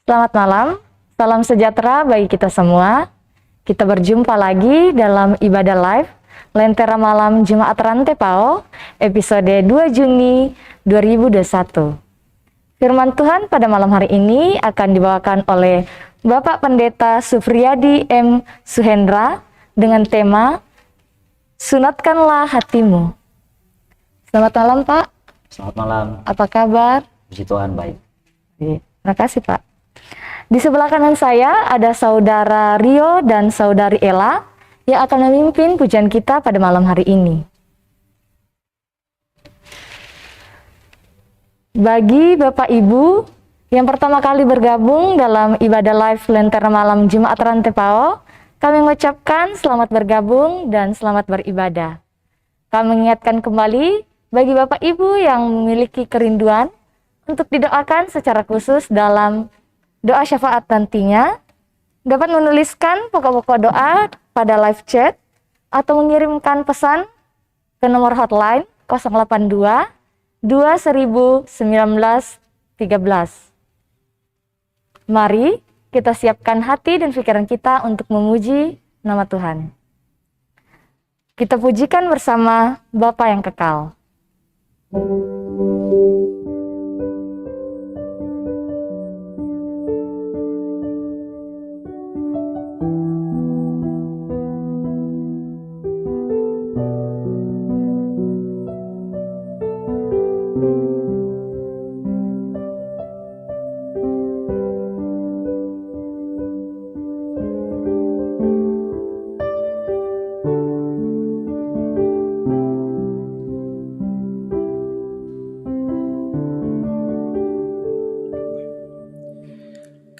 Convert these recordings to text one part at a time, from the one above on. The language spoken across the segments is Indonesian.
Selamat malam, salam sejahtera bagi kita semua. Kita berjumpa lagi dalam ibadah live Lentera Malam Jemaat Rantai PAO, episode 2 Juni 2021. Firman Tuhan pada malam hari ini akan dibawakan oleh Bapak Pendeta Sufriyadi M. Suhendra dengan tema Sunatkanlah Hatimu. Selamat malam Pak. Selamat malam. Apa kabar? Puji Tuhan, baik. Terima kasih Pak. Di sebelah kanan saya ada Saudara Rio dan Saudari Ella yang akan memimpin pujian kita pada malam hari ini. Bagi Bapak Ibu yang pertama kali bergabung dalam ibadah live Lentera Malam Jemaat Rantai PAO, kami mengucapkan selamat bergabung dan selamat beribadah. Kami mengingatkan kembali bagi Bapak Ibu yang memiliki kerinduan untuk didoakan secara khusus dalam doa syafaat nantinya, dapat menuliskan pokok-pokok doa pada live chat atau mengirimkan pesan ke nomor hotline 082 2000 19 13. Mari kita siapkan hati dan pikiran kita untuk memuji nama Tuhan. Kita pujikan bersama Bapa yang kekal.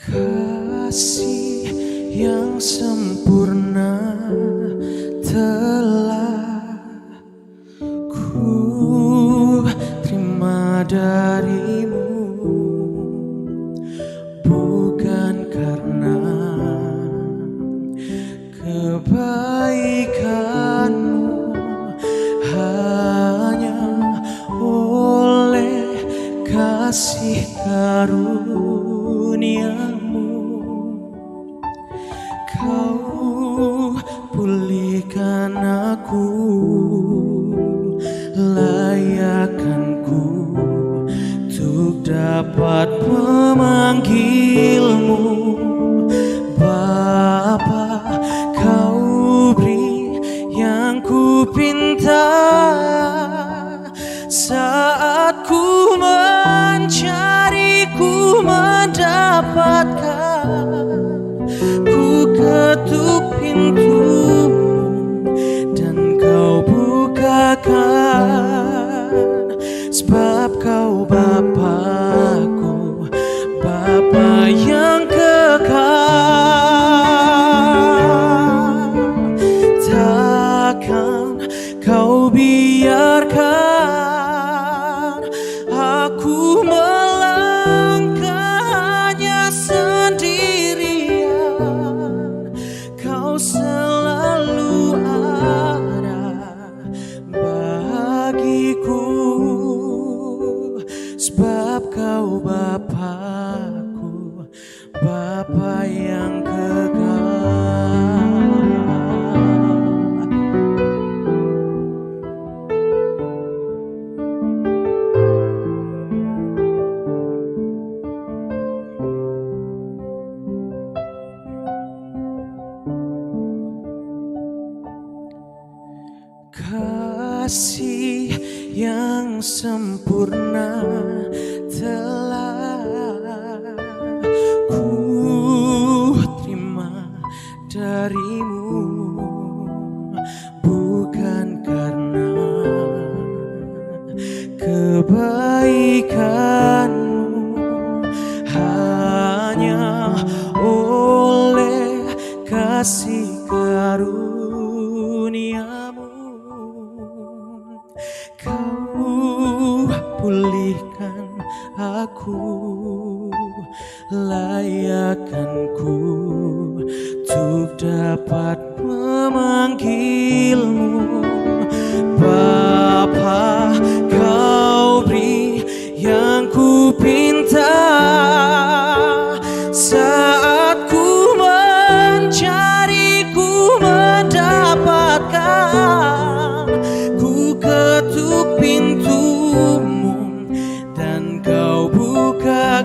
Kasih yang sempurna telah ku terima darimu, bukan karena kebaikanmu, hanya oleh kasih karunia. Kau pulihkan aku, layakkanku untuk dapat memanggilmu Bapa. Kau beri yang ku pinta saat ku mencari, ku mendapatkan. Ku ketuk pintu dan kau bukakan, sebab kau Bapakku, Bapa yang kekal. Takkan kau biarkan aku melangkahnya sendirian. Kau selalu ada bagiku, sebab kau Bapakku, Bapa yang kekal. Kasih yang sempurna telah ku terima darimu, bukan karena kebaikanmu, hanya oleh kasih karuniamu. Kau pulihkan aku, layakkanku untuk dapat memanggilmu Bapa. Kau beri yang ku pinta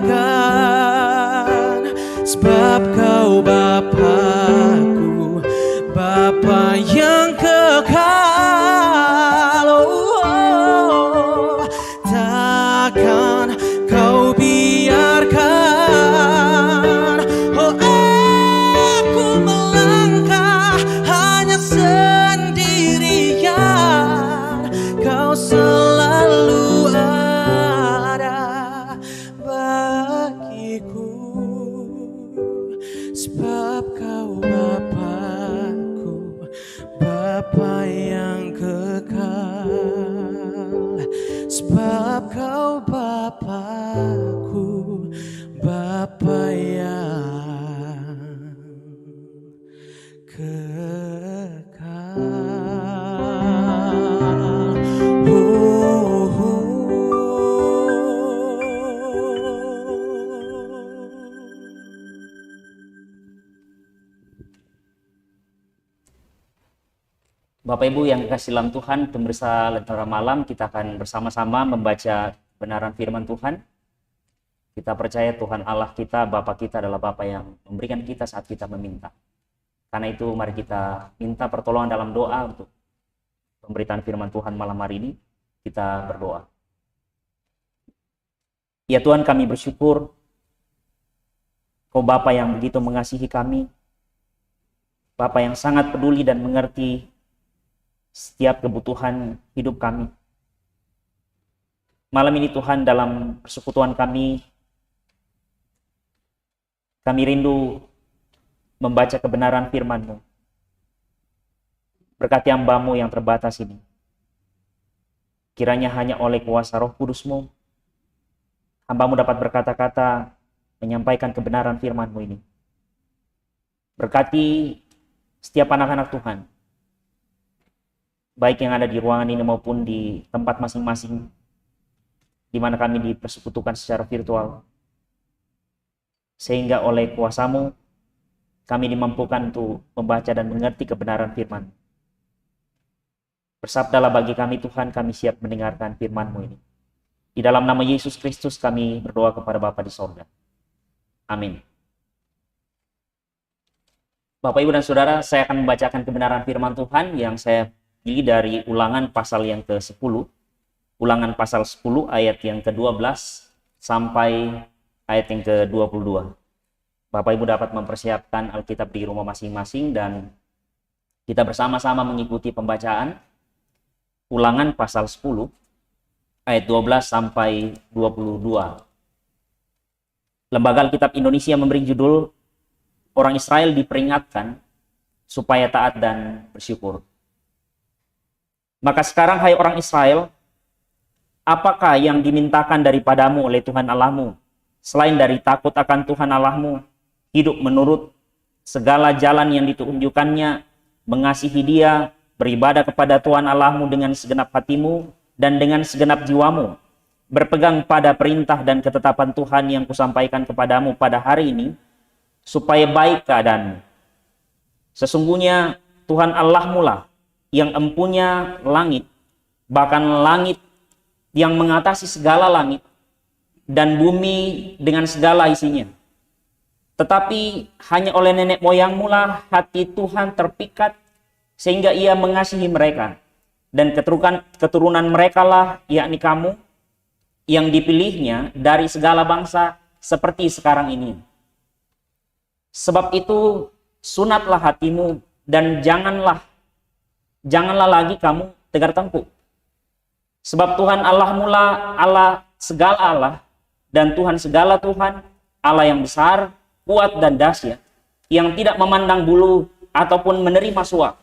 banggakan, sebab Kau Bapa-Ku, Bapa yang kekal. Oh, takkan Kau biarkan, oh, aku melangkah hanya sendirian. Kau selalu ada bagiku, sebab Kau Bapa-Ku, Bapa yang kekal. Sebab Kau Bapa-Ku, Bapa yang kekal. Oh, oh. Bapak Ibu yang dikasihi dalam Tuhan, pemirsa Lentera Malam, kita akan bersama-sama membaca kebenaran firman Tuhan. Kita percaya Tuhan Allah kita, Bapa kita adalah Bapa yang memberikan kita saat kita meminta. Karena itu mari kita minta pertolongan dalam doa untuk pemberitaan firman Tuhan malam hari ini. Kita berdoa. Ya Tuhan, kami bersyukur Kau Bapa yang begitu mengasihi kami, Bapa yang sangat peduli dan mengerti setiap kebutuhan hidup kami. Malam ini Tuhan, dalam persekutuan kami rindu membaca kebenaran firman-Mu. Berkati hamba-Mu yang terbatas ini. Kiranya hanya oleh kuasa Roh Kudus-Mu, hamba-Mu dapat berkata-kata, menyampaikan kebenaran firman-Mu ini. Berkati setiap anak-anak Tuhan, baik yang ada di ruangan ini maupun di tempat masing-masing di mana kami dipersekutukan secara virtual, sehingga oleh kuasa-Mu kami dimampukan untuk membaca dan mengerti kebenaran firman. Bersabdalah bagi kami Tuhan, kami siap mendengarkan firman-Mu ini. Di dalam nama Yesus Kristus kami berdoa kepada Bapa di sorga. Amin. Bapak, Ibu, dan Saudara, saya akan membacakan kebenaran firman Tuhan yang saya dari Ulangan pasal yang ke-10. Ulangan pasal 10 ayat yang ke-12 sampai ayat yang ke-22. Bapak Ibu dapat mempersiapkan Alkitab di rumah masing-masing dan kita bersama-sama mengikuti pembacaan Ulangan pasal 10 ayat 12 sampai 22. Lembaga Alkitab Indonesia memberi judul Orang Israel diperingatkan supaya taat dan bersyukur. Maka sekarang hai orang Israel, apakah yang dimintakan daripadamu oleh Tuhan Allahmu, selain dari takut akan Tuhan Allahmu, hidup menurut segala jalan yang ditunjukkannya, mengasihi Dia, beribadah kepada Tuhan Allahmu dengan segenap hatimu dan dengan segenap jiwamu, berpegang pada perintah dan ketetapan Tuhan yang kusampaikan kepadamu pada hari ini, supaya baik keadaanmu. Sesungguhnya Tuhan Allahmu lah yang empunya langit, bahkan langit yang mengatasi segala langit, dan bumi dengan segala isinya. Tetapi hanya oleh nenek moyangmu lah hati Tuhan terpikat, sehingga Ia mengasihi mereka. Dan keturunan mereka lah, yakni kamu, yang dipilihnya dari segala bangsa seperti sekarang ini. Sebab itu sunatlah hatimu dan janganlah lagi kamu tegar tengkuk. Sebab Tuhan Allahmu lah Allah segala Allah dan Tuhan segala Tuhan, Allah yang besar, kuat dan dahsyat, yang tidak memandang bulu ataupun menerima suap,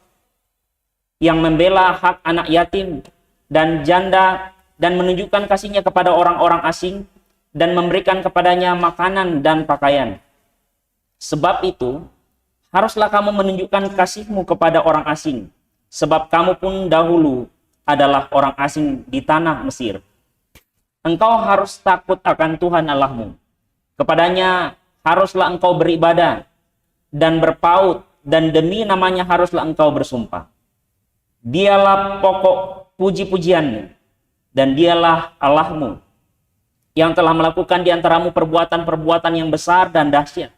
yang membela hak anak yatim dan janda dan menunjukkan kasihnya kepada orang-orang asing dan memberikan kepadanya makanan dan pakaian. Sebab itu, haruslah kamu menunjukkan kasihmu kepada orang asing, sebab kamu pun dahulu adalah orang asing di tanah Mesir. Engkau harus takut akan Tuhan Allahmu. Kepadanya haruslah engkau beribadah dan berpaut, dan demi namanya haruslah engkau bersumpah. Dialah pokok puji-pujianmu, dan Dialah Allahmu yang telah melakukan di antaramu perbuatan-perbuatan yang besar dan dahsyat,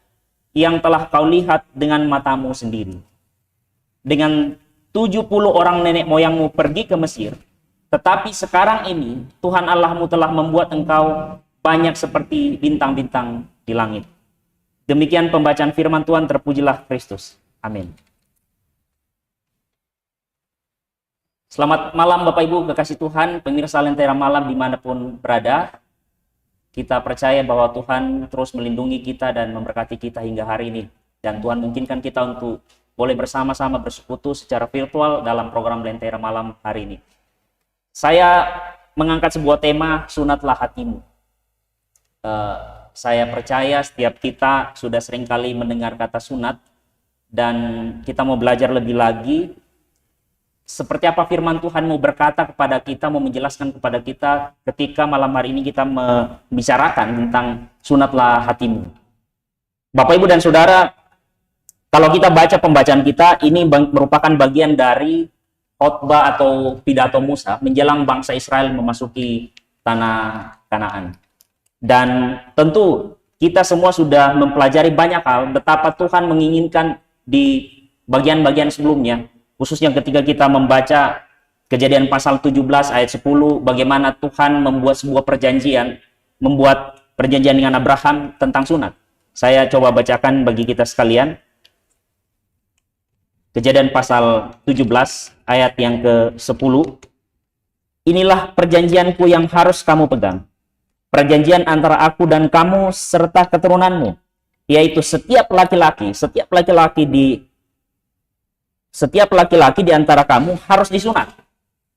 yang telah kau lihat dengan matamu sendiri. Dengan 70 orang nenek moyangmu pergi ke Mesir, tetapi sekarang ini Tuhan Allahmu telah membuat engkau banyak seperti bintang-bintang di langit. Demikian pembacaan firman Tuhan, terpujilah Kristus. Amin. Selamat malam Bapak Ibu kekasih Tuhan, pemirsa Lentera Malam dimanapun berada. Kita percaya bahwa Tuhan terus melindungi kita dan memberkati kita hingga hari ini. Dan Tuhan mungkinkan kita untuk boleh bersama-sama bersekutu secara virtual dalam program Lentera Malam hari ini. Saya mengangkat sebuah tema, sunatlah hatimu. Saya percaya setiap kita sudah seringkali mendengar kata sunat, dan kita mau belajar lebih lagi seperti apa firman Tuhan mau berkata kepada kita, mau menjelaskan kepada kita ketika malam hari ini kita membicarakan tentang sunatlah hatimu. Bapak, Ibu, dan Saudara, kalau kita baca pembacaan kita, ini merupakan bagian dari khotbah atau pidato Musa menjelang bangsa Israel memasuki tanah Kanaan. Dan tentu kita semua sudah mempelajari banyak hal betapa Tuhan menginginkan di bagian-bagian sebelumnya, khususnya ketika kita membaca Kejadian pasal 17 ayat 10, bagaimana Tuhan membuat sebuah perjanjian, membuat perjanjian dengan Abraham tentang sunat. Saya coba bacakan bagi kita sekalian. Kejadian pasal 17 ayat yang ke-10. Inilah perjanjianku yang harus kamu pegang. Perjanjian antara aku dan kamu serta keturunanmu, yaitu setiap laki-laki di antara kamu harus disunat.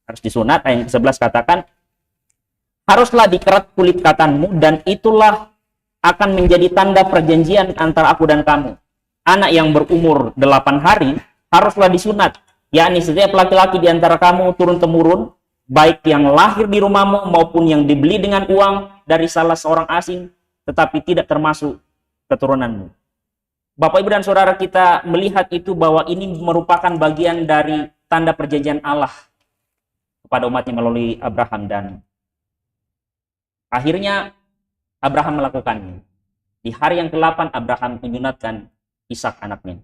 Harus disunat. Ayat 11 katakan, haruslah dikerat kulit katanmu, dan itulah akan menjadi tanda perjanjian antara aku dan kamu. Anak yang berumur 8 hari haruslah disunat, yakni setiap laki-laki di antara kamu turun-temurun, baik yang lahir di rumahmu maupun yang dibeli dengan uang dari salah seorang asing, tetapi tidak termasuk keturunanmu. Bapak, Ibu, dan Saudara, kita melihat itu bahwa ini merupakan bagian dari tanda perjanjian Allah kepada umatnya melalui Abraham, dan akhirnya Abraham melakukannya. Di hari yang ke-8 Abraham menyunatkan Ishak anaknya.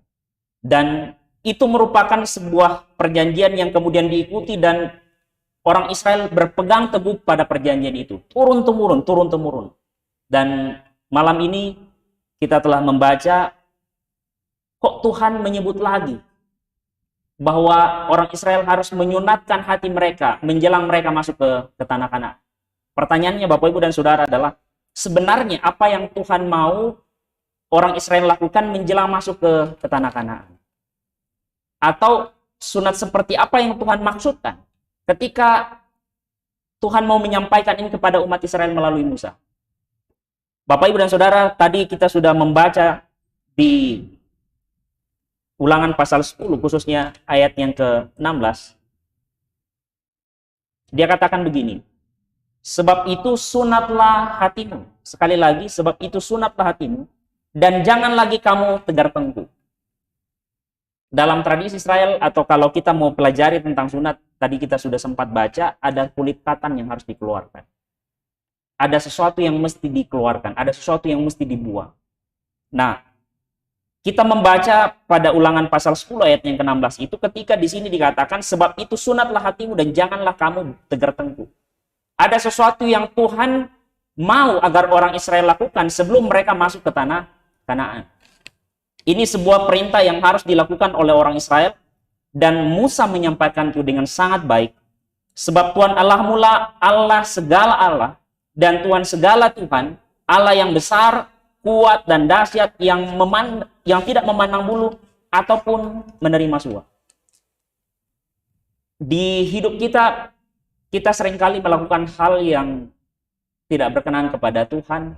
Dan itu merupakan sebuah perjanjian yang kemudian diikuti, dan orang Israel berpegang teguh pada perjanjian itu. Turun-temurun. Dan malam ini kita telah membaca, kok Tuhan menyebut lagi bahwa orang Israel harus menyunatkan hati mereka menjelang mereka masuk ke tanah Kanaan. Pertanyaannya Bapak, Ibu, dan Saudara adalah, sebenarnya apa yang Tuhan mau orang Israel lakukan menjelang masuk ke tanah Kanaan? Atau sunat seperti apa yang Tuhan maksudkan ketika Tuhan mau menyampaikan ini kepada umat Israel melalui Musa? Bapak, Ibu, dan Saudara, tadi kita sudah membaca di Ulangan pasal 10, khususnya ayat yang ke-16. Dia katakan begini, sebab itu sunatlah hatimu. Sekali lagi, sebab itu sunatlah hatimu, dan jangan lagi kamu tegar tengkuk. Dalam tradisi Israel, atau kalau kita mau pelajari tentang sunat, tadi kita sudah sempat baca, ada kulit katan yang harus dikeluarkan. Ada sesuatu yang mesti dikeluarkan, ada sesuatu yang mesti dibuang. Nah, kita membaca pada Ulangan pasal 10 ayat yang ke-16 itu, ketika di sini dikatakan, sebab itu sunatlah hatimu dan janganlah kamu tegar tengkuk. Ada sesuatu yang Tuhan mau agar orang Israel lakukan sebelum mereka masuk ke tanah Kanaan. Ini sebuah perintah yang harus dilakukan oleh orang Israel, dan Musa menyampaikan itu dengan sangat baik. Sebab Tuhan Allahmu lah Allah segala Allah, dan Tuhan segala Tuhan, Allah yang besar, kuat, dan dahsyat, yang tidak memandang bulu ataupun menerima suap. Di hidup kita seringkali melakukan hal yang tidak berkenan kepada Tuhan.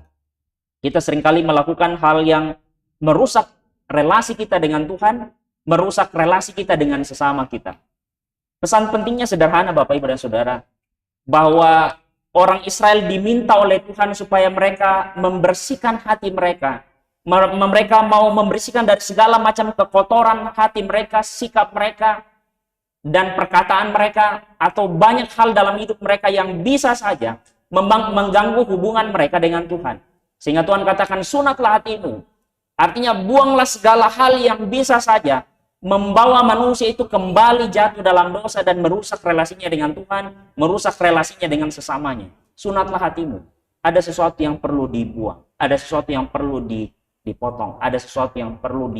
Kita seringkali melakukan hal yang merusak relasi kita dengan Tuhan, merusak relasi kita dengan sesama kita. Pesan pentingnya sederhana Bapak, Ibu, dan Saudara, bahwa orang Israel diminta oleh Tuhan supaya mereka membersihkan hati mereka. Mereka mau membersihkan dari segala macam kekotoran hati mereka, sikap mereka, dan perkataan mereka, atau banyak hal dalam hidup mereka yang bisa saja mengganggu hubungan mereka dengan Tuhan. Sehingga Tuhan katakan, sunatlah hatimu. Artinya buanglah segala hal yang bisa saja membawa manusia itu kembali jatuh dalam dosa dan merusak relasinya dengan Tuhan, merusak relasinya dengan sesamanya. Sunatlah hatimu. Ada sesuatu yang perlu dibuang, ada sesuatu yang perlu dipotong, ada sesuatu yang perlu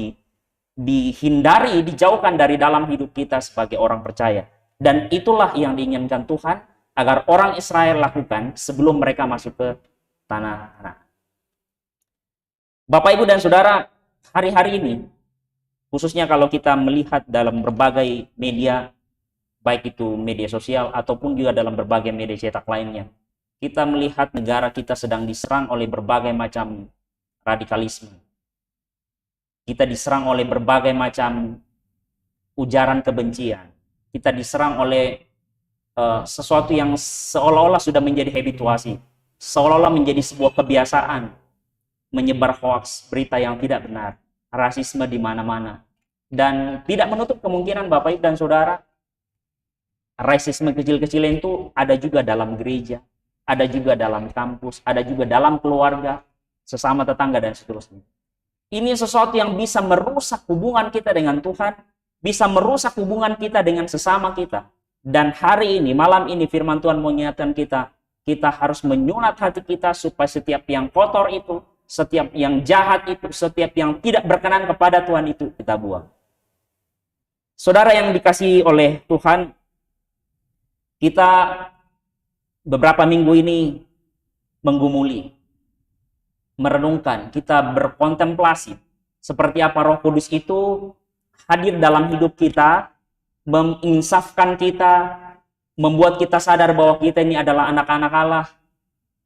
dihindari, dijauhkan dari dalam hidup kita sebagai orang percaya. Dan itulah yang diinginkan Tuhan agar orang Israel lakukan sebelum mereka masuk ke tanah Kanaan. Bapak, Ibu, dan Saudara, hari-hari ini, khususnya kalau kita melihat dalam berbagai media, baik itu media sosial ataupun juga dalam berbagai media cetak lainnya, kita melihat negara kita sedang diserang oleh berbagai macam radikalisme. Kita diserang oleh berbagai macam ujaran kebencian. Kita diserang oleh sesuatu yang seolah-olah sudah menjadi habituasi, seolah-olah menjadi sebuah kebiasaan, menyebar hoaks, berita yang tidak benar, rasisme di mana-mana. Dan tidak menutup kemungkinan Bapak, Ibu, dan Saudara, rasisme kecil-kecil itu ada juga dalam gereja, ada juga dalam kampus, ada juga dalam keluarga, sesama tetangga, dan seterusnya. Ini sesuatu yang bisa merusak hubungan kita dengan Tuhan, bisa merusak hubungan kita dengan sesama kita. Dan hari ini, malam ini, firman Tuhan mengingatkan kita, kita harus menyunat hati kita supaya setiap yang kotor itu, setiap yang jahat itu, setiap yang tidak berkenan kepada Tuhan itu kita buang. Saudara yang dikasihi oleh Tuhan, kita beberapa minggu ini menggumuli, merenungkan, kita berkontemplasi seperti apa Roh Kudus itu hadir dalam hidup kita, menginsafkan kita, membuat kita sadar bahwa kita ini adalah anak-anak Allah,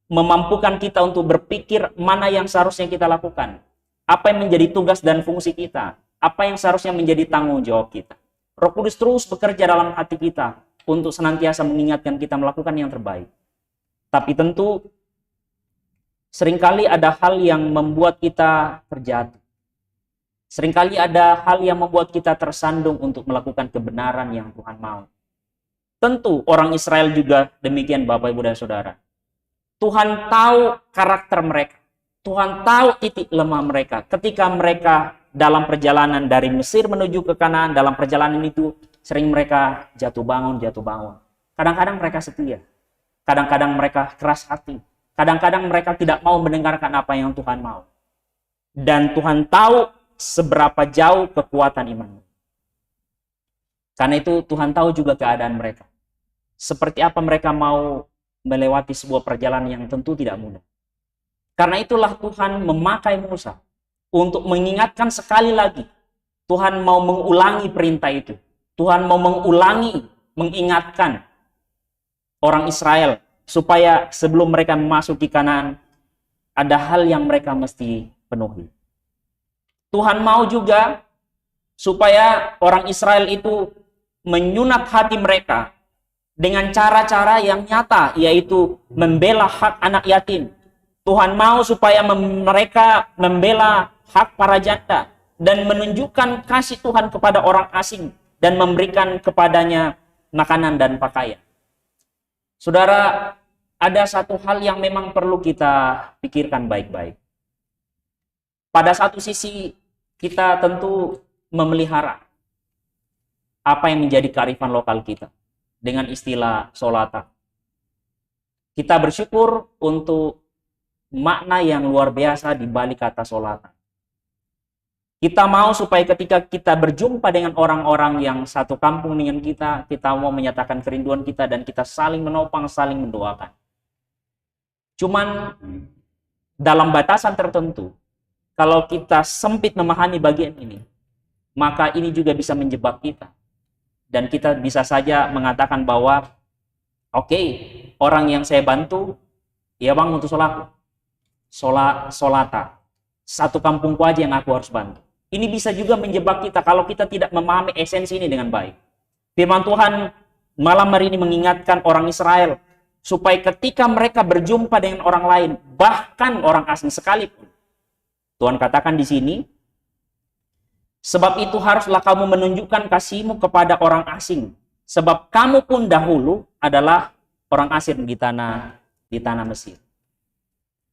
memampukan kita untuk berpikir mana yang seharusnya kita lakukan, apa yang menjadi tugas dan fungsi kita, apa yang seharusnya menjadi tanggung jawab kita. Roh Kudus terus bekerja dalam hati kita untuk senantiasa mengingatkan kita melakukan yang terbaik. Tapi tentu seringkali ada hal yang membuat kita terjatuh. Seringkali ada hal yang membuat kita tersandung untuk melakukan kebenaran yang Tuhan mau. Tentu orang Israel juga demikian, Bapak, Ibu, dan Saudara. Tuhan tahu karakter mereka. Tuhan tahu titik lemah mereka. Ketika mereka dalam perjalanan dari Mesir menuju ke Kanaan, dalam perjalanan itu sering mereka jatuh bangun. Kadang-kadang mereka setia. Kadang-kadang mereka keras hati. Kadang-kadang mereka tidak mau mendengarkan apa yang Tuhan mau. Dan Tuhan tahu seberapa jauh kekuatan iman. Karena itu Tuhan tahu juga keadaan mereka. Seperti apa mereka mau melewati sebuah perjalanan yang tentu tidak mudah. Karena itulah Tuhan memakai Musa untuk mengingatkan sekali lagi. Tuhan mau mengulangi perintah itu. Tuhan mau mengingatkan orang Israel supaya sebelum mereka memasuki Kanaan, ada hal yang mereka mesti penuhi. Tuhan mau juga supaya orang Israel itu menyunat hati mereka dengan cara-cara yang nyata, yaitu membela hak anak yatim. Tuhan mau supaya mereka membela hak para janda dan menunjukkan kasih Tuhan kepada orang asing dan memberikan kepadanya makanan dan pakaian. Saudara, ada satu hal yang memang perlu kita pikirkan baik-baik. Pada satu sisi, kita tentu memelihara apa yang menjadi kearifan lokal kita dengan istilah solata. Kita bersyukur untuk makna yang luar biasa di balik kata solata. Kita mau supaya ketika kita berjumpa dengan orang-orang yang satu kampung dengan kita mau menyatakan kerinduan kita dan kita saling menopang, saling mendoakan. Cuman dalam batasan tertentu, kalau kita sempit memahami bagian ini, maka ini juga bisa menjebak kita. Dan kita bisa saja mengatakan bahwa, oke, orang yang saya bantu, ya bang untuk solaku. Solata. Satu kampungku aja yang aku harus bantu. Ini bisa juga menjebak kita kalau kita tidak memahami esensi ini dengan baik. Firman Tuhan malam hari ini mengingatkan orang Israel, supaya ketika mereka berjumpa dengan orang lain, bahkan orang asing sekalipun, Tuhan katakan di sini, sebab itu haruslah kamu menunjukkan kasihmu kepada orang asing, sebab kamu pun dahulu adalah orang asing di tanah di tanah Mesir.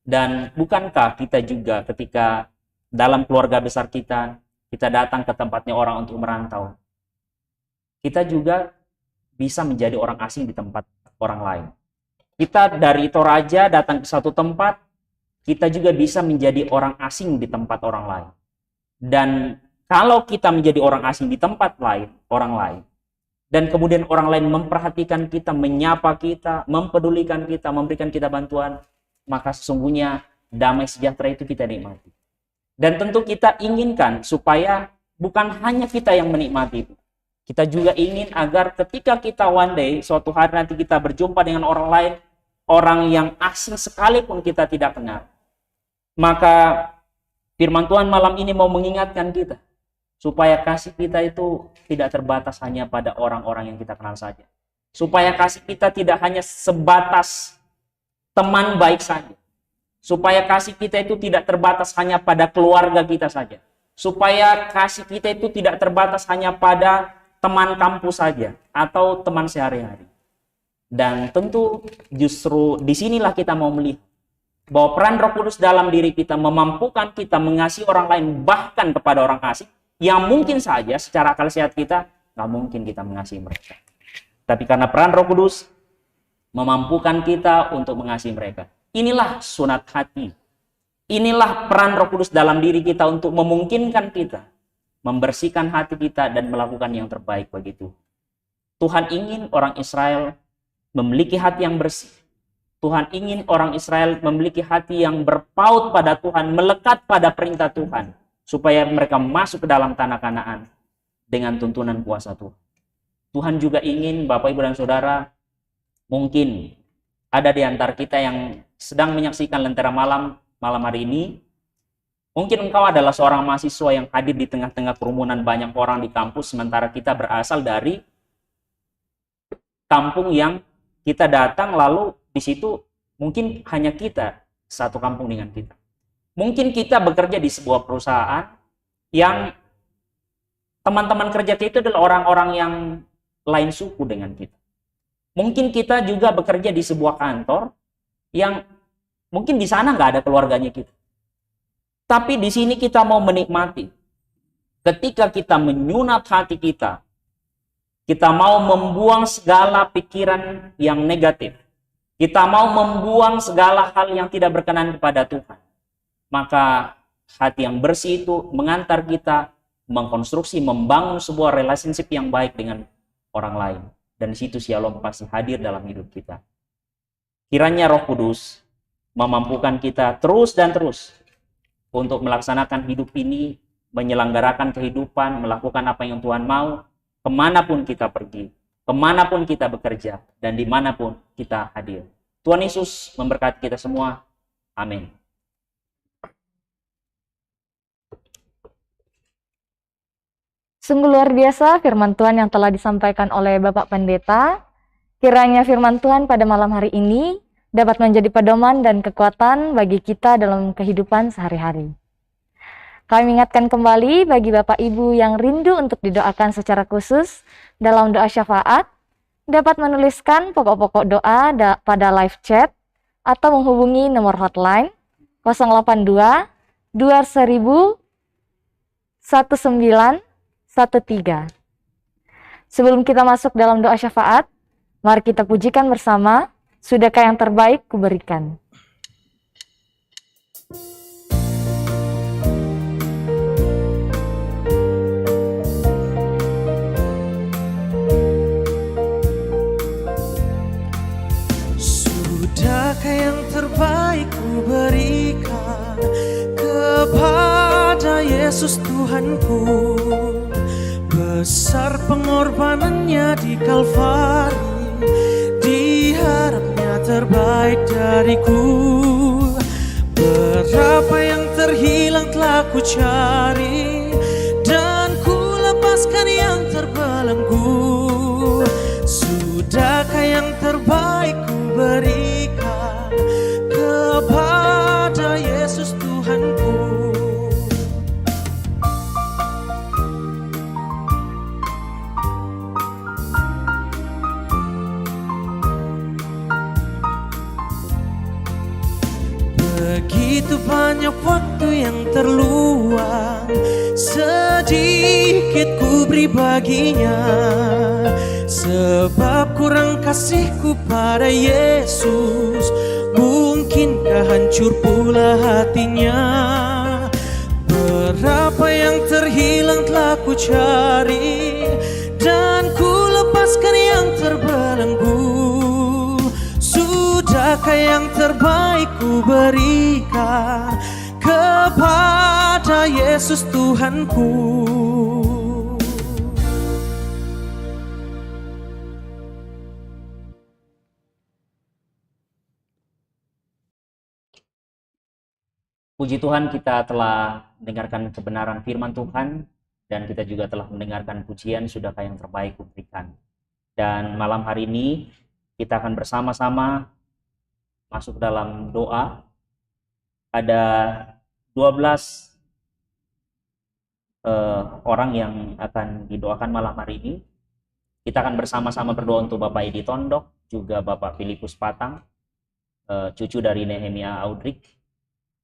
Dan bukankah kita juga ketika dalam keluarga besar kita datang ke tempatnya orang untuk merantau, kita juga bisa menjadi orang asing di tempat orang lain. Kita dari Toraja datang ke satu tempat, kita juga bisa menjadi orang asing di tempat orang lain. Dan kalau kita menjadi orang asing di tempat lain, orang lain, dan kemudian orang lain memperhatikan kita, menyapa kita, mempedulikan kita, memberikan kita bantuan, maka sesungguhnya damai sejahtera itu kita nikmati. Dan tentu kita inginkan supaya bukan hanya kita yang menikmati itu. Kita juga ingin agar ketika kita one day, suatu hari nanti kita berjumpa dengan orang lain, orang yang asing sekalipun kita tidak kenal. Maka firman Tuhan malam ini mau mengingatkan kita, supaya kasih kita itu tidak terbatas hanya pada orang-orang yang kita kenal saja. Supaya kasih kita tidak hanya sebatas teman baik saja. Supaya kasih kita itu tidak terbatas hanya pada keluarga kita saja. Supaya kasih kita itu tidak terbatas hanya pada teman kampus saja atau teman sehari-hari. Dan tentu justru disinilah kita mau melihat bahwa peran Roh Kudus dalam diri kita memampukan kita mengasihi orang lain, bahkan kepada orang asing yang mungkin saja secara akal sehat kita nggak mungkin kita mengasihi mereka. Tapi karena peran Roh Kudus memampukan kita untuk mengasihi mereka. Inilah sunat hati. Inilah peran Roh Kudus dalam diri kita untuk memungkinkan kita membersihkan hati kita dan melakukan yang terbaik bagi Tuhan. Tuhan ingin orang Israel memiliki hati yang bersih. Tuhan ingin orang Israel memiliki hati yang berpaut pada Tuhan, melekat pada perintah Tuhan, supaya mereka masuk ke dalam tanah Kanaan dengan tuntunan kuasa Tuhan. Tuhan juga ingin Bapak, Ibu, dan Saudara, mungkin ada di antara kita yang sedang menyaksikan Lentera Malam hari ini. Mungkin engkau adalah seorang mahasiswa yang hadir di tengah-tengah kerumunan banyak orang di kampus, sementara kita berasal dari kampung yang kita datang, lalu di situ mungkin hanya kita satu kampung dengan kita. Mungkin kita bekerja di sebuah perusahaan yang teman-teman kerja kita itu adalah orang-orang yang lain suku dengan kita. Mungkin kita juga bekerja di sebuah kantor yang mungkin di sana nggak ada keluarganya kita. Tapi di sini kita mau menikmati. Ketika kita menyunat hati kita mau membuang segala pikiran yang negatif. Kita mau membuang segala hal yang tidak berkenan kepada Tuhan. Maka hati yang bersih itu mengantar kita mengkonstruksi, membangun sebuah relationship yang baik dengan orang lain. Dan di situ Shalom pasti hadir dalam hidup kita. Kiranya Roh Kudus memampukan kita terus dan terus untuk melaksanakan hidup ini, menyelenggarakan kehidupan, melakukan apa yang Tuhan mau, kemanapun kita pergi, kemanapun kita bekerja, dan dimanapun kita hadir. Tuhan Yesus memberkati kita semua. Amin. Sungguh luar biasa firman Tuhan yang telah disampaikan oleh Bapak Pendeta. Kiranya firman Tuhan pada malam hari ini dapat menjadi pedoman dan kekuatan bagi kita dalam kehidupan sehari-hari. Kami ingatkan kembali bagi Bapak Ibu yang rindu untuk didoakan secara khusus dalam doa syafaat, dapat menuliskan pokok-pokok doa pada live chat atau menghubungi nomor hotline 082 2000 1913. Sebelum kita masuk dalam doa syafaat, mari kita pujikan bersama, Sudahkah yang terbaik kuberikan. Sudahkah yang terbaik kuberikan kepada Yesus Tuhanku. Besar pengorbanannya di Kalvari, diharapnya terbaik dariku. Berapa yang terhilang telah ku cari, dan ku lepaskan yang terbelenggu. Sudahkah yang terbaik ku berikan kepada Yesus Tuhanku. yang terluang, sedikit ku beri baginya. Sebab kurang kasihku pada Yesus, mungkinkah hancur pula hatinya. Berapa yang terhilang telah ku cari, dan ku lepaskan yang terbelenggu. Sudahkah yang terbaik ku berikan kepada Yesus Tuhanku. Puji Tuhan, kita telah mendengarkan kebenaran firman Tuhan, dan kita juga telah mendengarkan pujian Sudahkah yang terbaik kuberikan. Dan malam hari ini kita akan bersama-sama masuk dalam doa. Ada 12 orang yang akan didoakan malam hari ini. Kita akan bersama-sama berdoa untuk Bapak Edi Tondok, juga Bapak Filipus Patang, cucu dari Nehemia Audrik,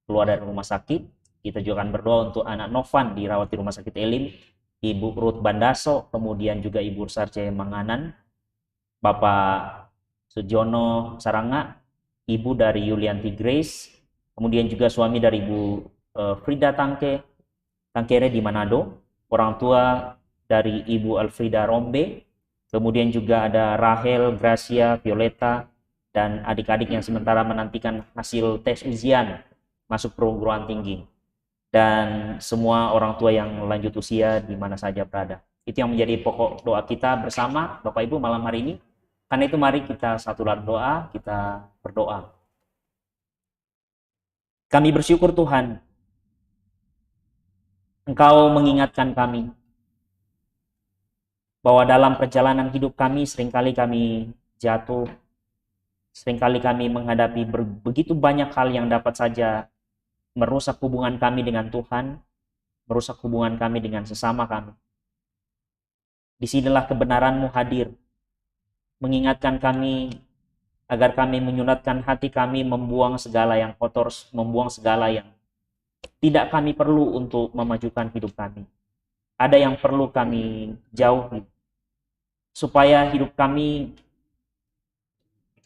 keluar dari rumah sakit. Kita juga akan berdoa untuk anak Novan dirawat di rumah sakit Elim, Ibu Ruth Bandaso, kemudian juga Ibu Sarce Manganan, Bapak Sujono Saranga, Ibu dari Yulianti Grace, kemudian juga suami dari Ibu Frida Tangkere di Manado, orang tua dari Ibu Alfrida Rombe, kemudian juga ada Rahel, Gracia, Violeta, dan adik-adik yang sementara menantikan hasil tes ujian masuk perguruan tinggi, dan semua orang tua yang lanjut usia di mana saja berada. Itu yang menjadi pokok doa kita bersama Bapak Ibu malam hari ini. Karena itu mari kita satukan doa, kita berdoa. Kami bersyukur Tuhan, Engkau mengingatkan kami bahwa dalam perjalanan hidup kami seringkali kami jatuh, seringkali kami menghadapi begitu banyak hal yang dapat saja merusak hubungan kami dengan Tuhan, merusak hubungan kami dengan sesama kami. Disinilah kebenaran-Mu hadir, mengingatkan kami agar kami menyunatkan hati kami membuang segala yang kotor, membuang segala yang tidak kami perlu untuk memajukan hidup kami. Ada yang perlu kami jauhi, supaya hidup kami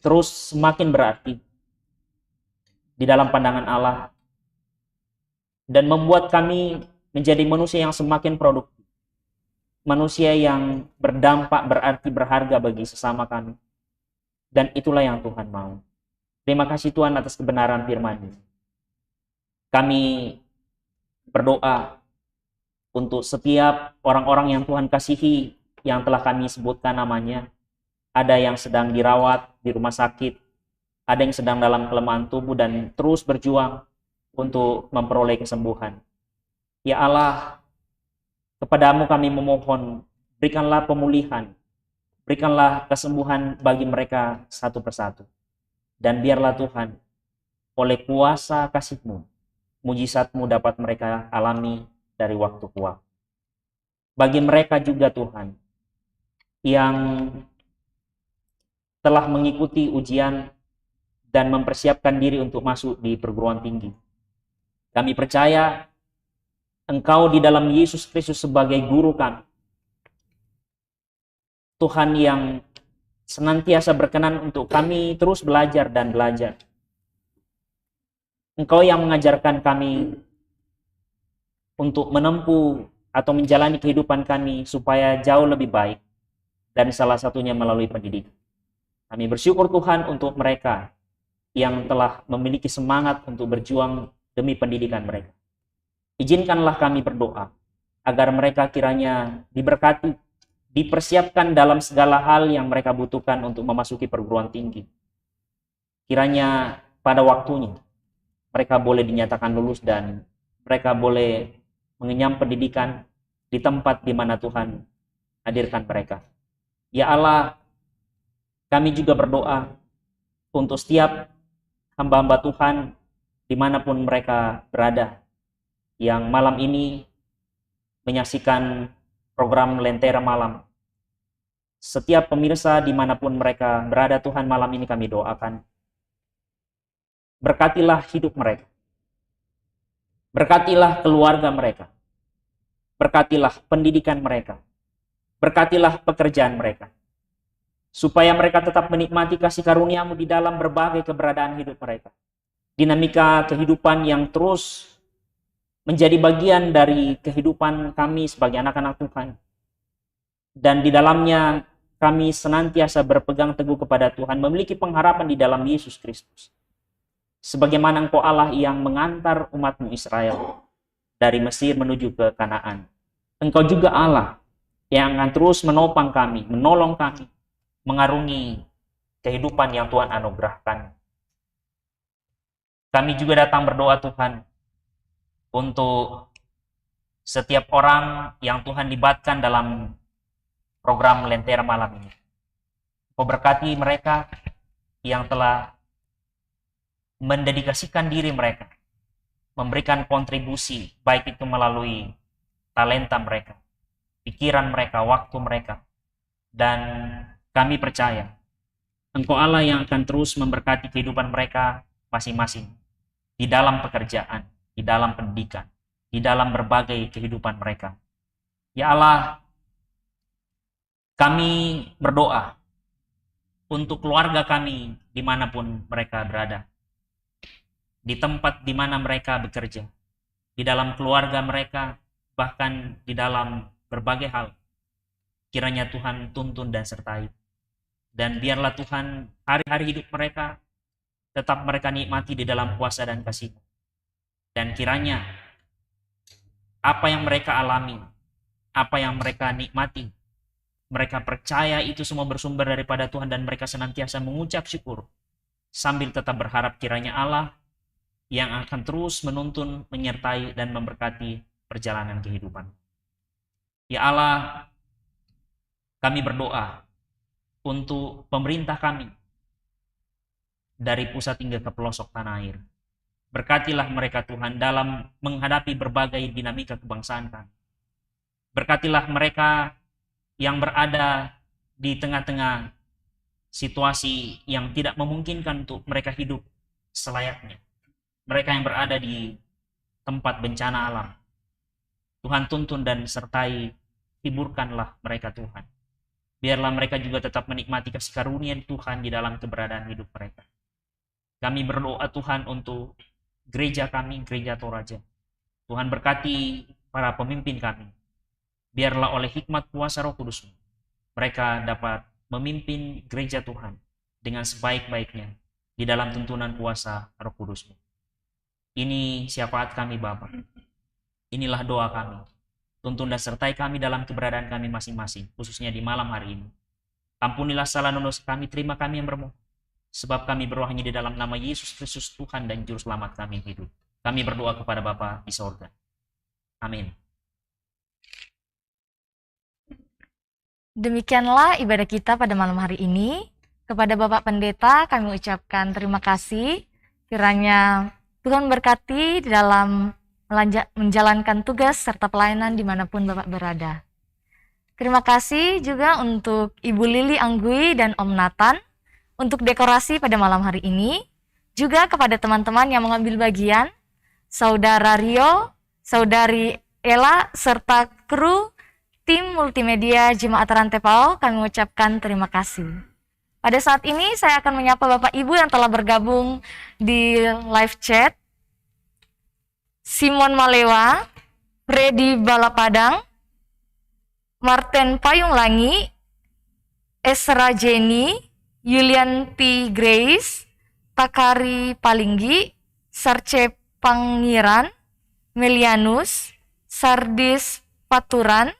terus semakin berarti di dalam pandangan Allah, dan membuat kami menjadi manusia yang semakin produktif, manusia yang berdampak, berarti, berharga bagi sesama kami. Dan itulah yang Tuhan mau. Terima kasih Tuhan atas kebenaran firman-Mu. Kami berdoa untuk setiap orang-orang yang Tuhan kasihi, yang telah kami sebutkan namanya. Ada yang sedang dirawat di rumah sakit, ada yang sedang dalam kelemahan tubuh dan terus berjuang untuk memperoleh kesembuhan. Ya Allah, kepadamu kami memohon, berikanlah pemulihan, berikanlah kesembuhan bagi mereka satu persatu. Dan biarlah Tuhan, oleh kuasa kasih-Mu, mujizat-Mu dapat mereka alami dari waktu ke waktu. Bagi mereka juga Tuhan, yang telah mengikuti ujian dan mempersiapkan diri untuk masuk di perguruan tinggi, kami percaya Engkau di dalam Yesus Kristus sebagai guru kami, Tuhan yang senantiasa berkenan untuk kami terus belajar dan belajar. Engkau yang mengajarkan kami untuk menempuh atau menjalani kehidupan kami supaya jauh lebih baik, dan salah satunya melalui pendidikan. Kami bersyukur Tuhan untuk mereka yang telah memiliki semangat untuk berjuang demi pendidikan mereka. Izinkanlah kami berdoa agar mereka kiranya diberkati, dipersiapkan dalam segala hal yang mereka butuhkan untuk memasuki perguruan tinggi. Kiranya pada waktunya mereka boleh dinyatakan lulus dan mereka boleh mengenyam pendidikan di tempat di mana Tuhan hadirkan mereka. Ya Allah, kami juga berdoa untuk setiap hamba-hamba Tuhan dimanapun mereka berada, yang malam ini menyaksikan program Lentera Malam. Setiap pemirsa dimanapun mereka berada Tuhan, malam ini kami doakan, berkatilah hidup mereka. Berkatilah keluarga mereka. Berkatilah pendidikan mereka. Berkatilah pekerjaan mereka. Supaya mereka tetap menikmati kasih karunia-Mu di dalam berbagai keberadaan hidup mereka. Dinamika kehidupan yang terus menjadi bagian dari kehidupan kami sebagai anak-anak Tuhan. Dan di dalamnya kami senantiasa berpegang teguh kepada Tuhan, memiliki pengharapan di dalam Yesus Kristus. Sebagaimana Engkau Allah yang mengantar umat-Mu Israel dari Mesir menuju ke Kanaan. Engkau juga Allah yang akan terus menopang kami, menolong kami, mengarungi kehidupan yang Tuhan anugerahkan. Kami juga datang berdoa Tuhan untuk setiap orang yang Tuhan libatkan dalam program Lentera malam ini. Engkau berkati mereka yang telah mendedikasikan diri mereka, memberikan kontribusi, baik itu melalui talenta mereka, pikiran mereka, waktu mereka. Dan kami percaya, Engkau Allah yang akan terus memberkati kehidupan mereka masing-masing, di dalam pekerjaan, di dalam pendidikan, di dalam berbagai kehidupan mereka. Ya Allah, kami berdoa untuk keluarga kami dimanapun mereka berada, di tempat di mana mereka bekerja, di dalam keluarga mereka, bahkan di dalam berbagai hal. Kiranya Tuhan tuntun dan sertai. Dan biarlah Tuhan hari-hari hidup mereka tetap mereka nikmati di dalam kuasa dan kasih. Dan kiranya apa yang mereka alami, apa yang mereka nikmati, mereka percaya itu semua bersumber daripada Tuhan, dan mereka senantiasa mengucap syukur sambil tetap berharap kiranya Allah yang akan terus menuntun, menyertai, dan memberkati perjalanan kehidupan. Ya Allah, kami berdoa untuk pemerintah kami dari pusat hingga ke pelosok tanah air. Berkatilah mereka Tuhan dalam menghadapi berbagai dinamika kebangsaan kami. Berkatilah mereka yang berada di tengah-tengah situasi yang tidak memungkinkan untuk mereka hidup selayaknya. Mereka yang berada di tempat bencana alam. Tuhan tuntun dan sertai, hiburkanlah mereka Tuhan. Biarlah mereka juga tetap menikmati kasih karunia Tuhan di dalam keberadaan hidup mereka. Kami berdoa Tuhan untuk gereja kami, gereja Toraja. Tuhan berkati para pemimpin kami. Biarlah oleh hikmat kuasa Roh Kudus, mereka dapat memimpin gereja Tuhan dengan sebaik-baiknya di dalam tuntunan kuasa Roh Kudus. Ini syafaat kami Bapa. Inilah doa kami. Tuntun dan sertai kami dalam keberadaan kami masing-masing, khususnya di malam hari ini. Ampunilah salah dosa kami, terima kami yang bermohon. Sebab kami berdoa hanya di dalam nama Yesus Kristus Tuhan dan Juru Selamat kami yang hidup. Kami berdoa kepada Bapa di sorga. Amin. Demikianlah ibadah kita pada malam hari ini. Kepada Bapak Pendeta kami ucapkan terima kasih. Kiranya Tuhan berkati di dalam menjalankan tugas serta pelayanan dimanapun Bapak berada. Terima kasih juga untuk Ibu Lili Anggui dan Om Nathan untuk dekorasi pada malam hari ini. Juga kepada teman-teman yang mengambil bagian, Saudara Rio, Saudari Ella, serta kru tim multimedia Jemaat Rantepao, kami mengucapkan terima kasih. Pada saat ini saya akan menyapa Bapak Ibu yang telah bergabung di live chat. Simon Malewa, Freddy Balapadang, Martin Payunglangi, Esra Jenny, Yulianti Grace, Takari Palinggi, Sarce Pangiran, Melianus, Sardis Paturan,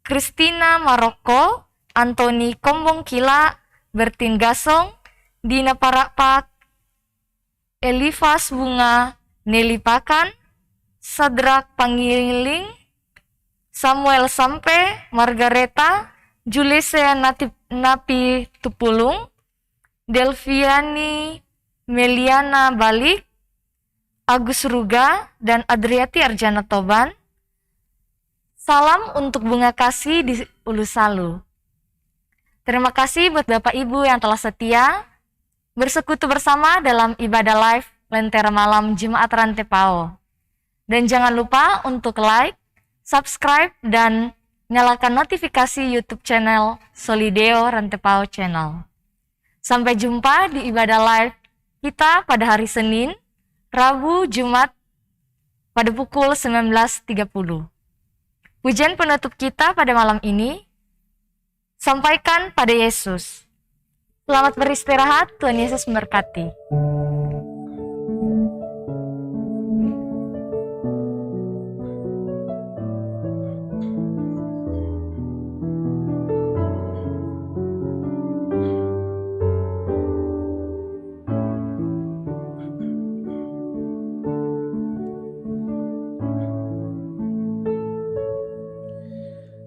Christina Maroko, Antoni Kombong Kila, Bertin Gasong, Dina Parakpak, Elifas Bunga, Nelly Pakan, Sadrak Pangiling, Samuel Sampe, Margareta, Julise Napi Tupulung, Delviani Meliana Balik, Agus Ruga, dan Adriati Arjana Toban. Salam untuk bunga kasih di Ulu Salu. Terima kasih buat Bapak Ibu yang telah setia bersekutu bersama dalam ibadah live Lentera Malam Jemaat Rantepao. Dan jangan lupa untuk like, subscribe, dan nyalakan notifikasi YouTube channel Solideo Rantepao Channel. Sampai jumpa di ibadah live kita pada hari Senin, Rabu, Jumat pada pukul 19.30. Pujian penutup kita pada malam ini, sampaikan pada Yesus. Selamat beristirahat, Tuhan Yesus memberkati.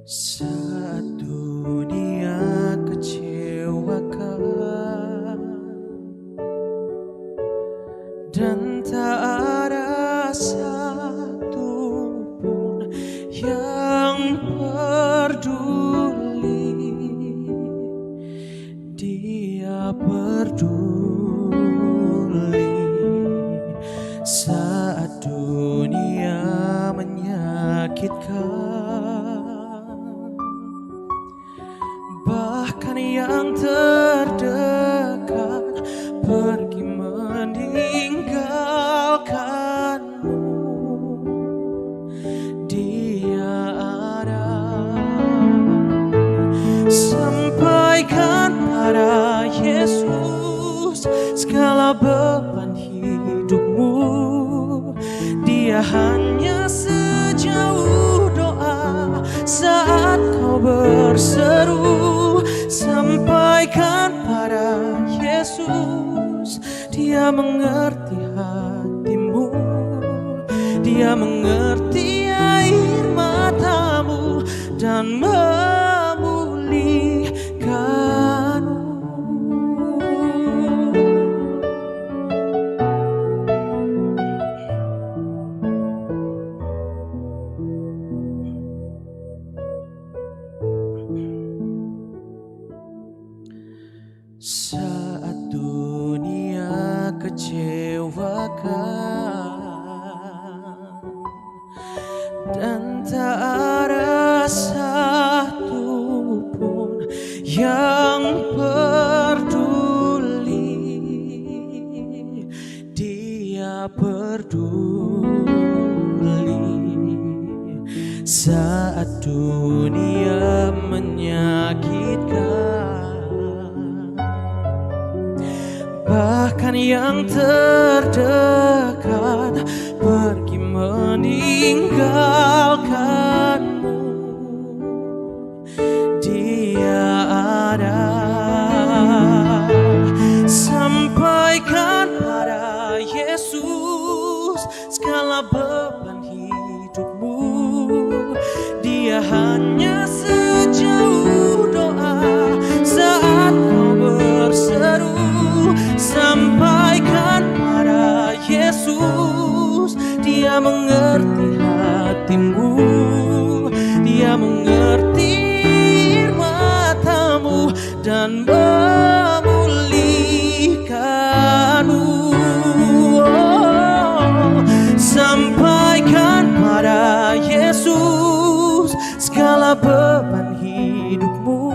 Saat dunia kecewakan dan tak ada satu pun yang peduli, Dia peduli. Saat dunia menyakitkan, bahkan yang terdekat pergi meninggalkanmu, Dia ada. Sampaikan pada Yesus segala beban hidupmu, Dia hanya sejauh doa saat kau berseru. Sampaikan pada Yesus, Dia mengerti hatimu, Dia mengerti air matamu dan memulihkanmu. Saat dunia kecewakan dan tak ada satu pun yang peduli, Dia peduli. Saat dunia menyakitkan, bahkan yang terdekat pergi meninggalkanmu, Dia ada. Sampaikan pada Yesus segala beban hidupmu, Dia hanya sejauh doa saat kau berseru. Sampaikan pada Yesus, Dia mengerti hatimu, Dia mengerti air matamu dan memulihkanmu. Sampaikan pada Yesus segala beban hidupmu,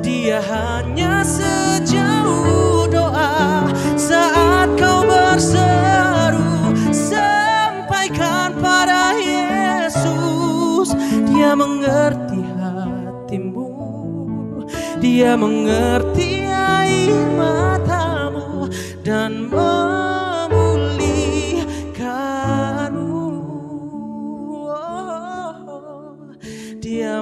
Dia hanya sejauh doa saat kau berseru. Sampaikan pada Yesus, Dia mengerti hatimu, Dia mengerti air matamu dan memulihkanmu. Dia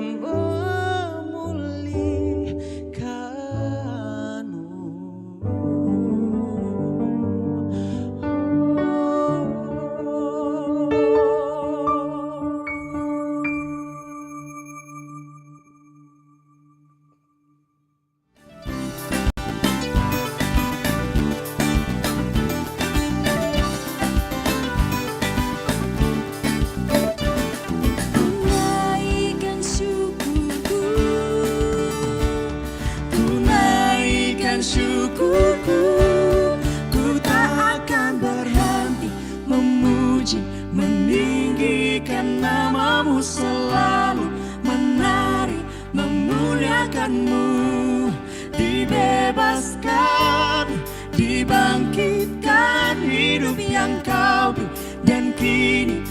Aku selalu menari memuliakanmu. Dibebaskan, dibangkitkan hidup yang kau beri, dan kini